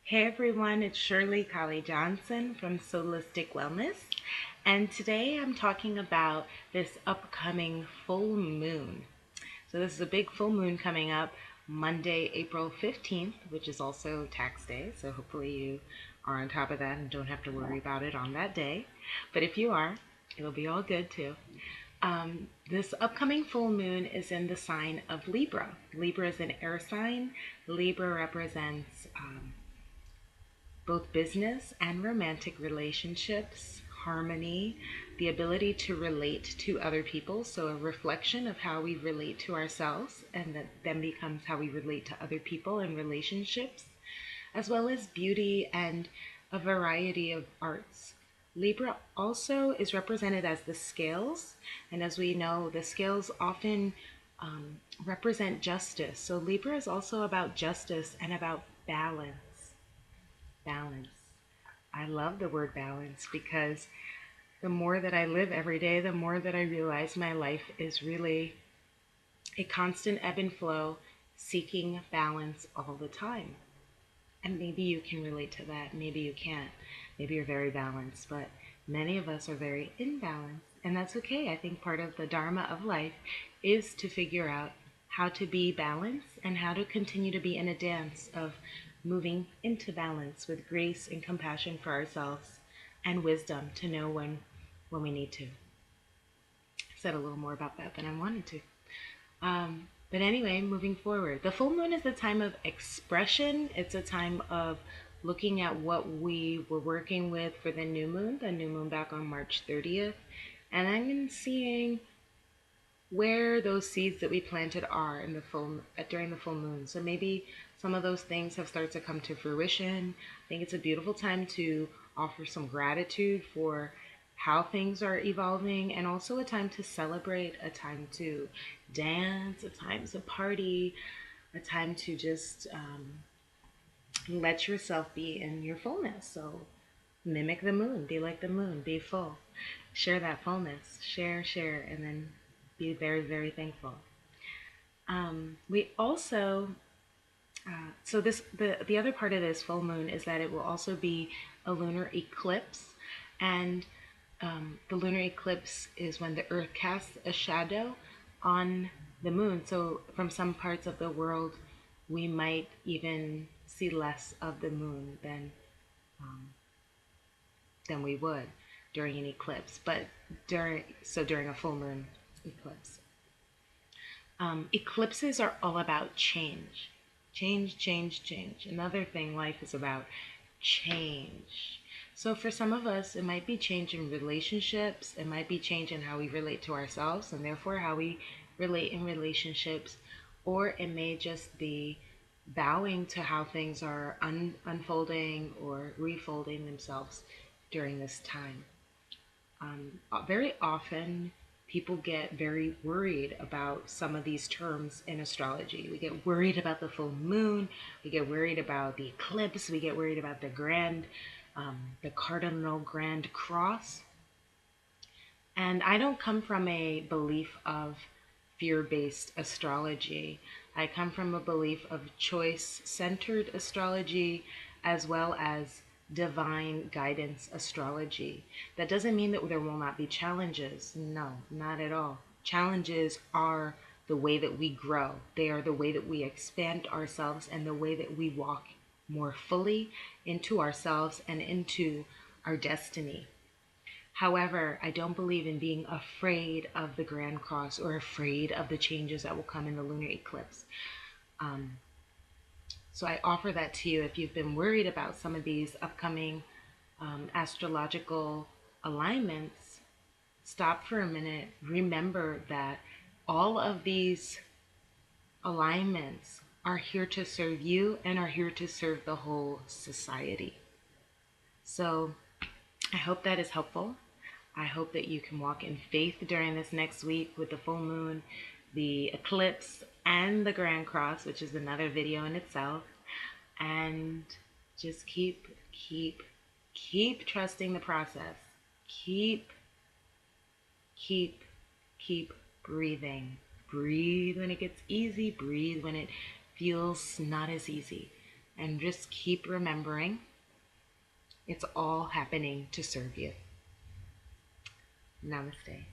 Hey everyone, it's Shirley Colley Johnson from Solistic Wellness, and today I'm talking about this upcoming full moon. So, this is a big full moon coming up Monday, April 15th, which is also tax day. So, hopefully, you are on top of that and don't have to worry about it on that day. But if you are, it'll be all good too. This upcoming full moon is in the sign of Libra. Libra is an air sign. Libra represents both business and romantic relationships, harmony, the ability to relate to other people. So, a reflection of how we relate to ourselves, and that then becomes how we relate to other people and relationships, as well as beauty and a variety of arts. Libra also is represented as the scales, and as we know, the scales often represent justice. So, Libra is also about justice and about balance. Balance. I love the word balance because the more that I live every day, the more that I realize my life is really a constant ebb and flow, seeking balance all the time. And maybe you can relate to that, maybe you can't. Maybe you're very balanced, but many of us are very imbalanced. And that's okay. I think part of the dharma of life is to figure out how to be balanced and how to continue to be in a dance of moving into balance with grace and compassion for ourselves and wisdom to know when we need to. I said a little more about that than I wanted to. But anyway, moving forward, the full moon is a time of expression. It's a time of looking at what we were working with for the new moon back on March 30th, and then seeing where those seeds that we planted are in the full during the full moon. So maybe some of those things have started to come to fruition. I think it's a beautiful time to offer some gratitude for how things are evolving, and also a time to celebrate, a time to dance, a time to party, a time to just let yourself be in your fullness. So mimic the moon, be like the moon, be full, share that fullness, share, and then be very, very thankful. We also, so this the other part of this full moon is that it will also be a lunar eclipse, and the lunar eclipse is when the Earth casts a shadow on the moon. So from some parts of the world, we might even see less of the moon um, than we would during an eclipse. But during a full moon eclipse. Eclipses are all about change. Change. Another thing life is about change. So for some of us, it might be change in relationships, it might be change in how we relate to ourselves, and therefore how we relate in relationships, or it may just be bowing to how things are unfolding or refolding themselves during this time. Very often, people get very worried about some of these terms in astrology. We get worried about the full moon, we get worried about the eclipse, we get worried about the cardinal grand cross. And I don't come from a belief of fear based astrology. I come from a belief of choice centered astrology, as well as divine guidance astrology. That doesn't mean that there will not be challenges. No, not at all. Challenges are the way that we grow, they are the way that we expand ourselves and the way that we walk more fully into ourselves and into our destiny. However, I don't believe in being afraid of the Grand Cross or afraid of the changes that will come in the lunar eclipse. Um, so I offer that to you if you've been worried about some of these upcoming astrological alignments. Stop for a minute. Remember that all of these alignments are here to serve you and are here to serve the whole society. So I hope that is helpful. I hope that you can walk in faith during this next week with the full moon, the eclipse, and the Grand Cross, which is another video in itself. And just keep trusting the process. Keep, keep breathing. Breathe when it gets easy. Breathe when it feels not as easy. And just keep remembering it's all happening to serve you. Namaste.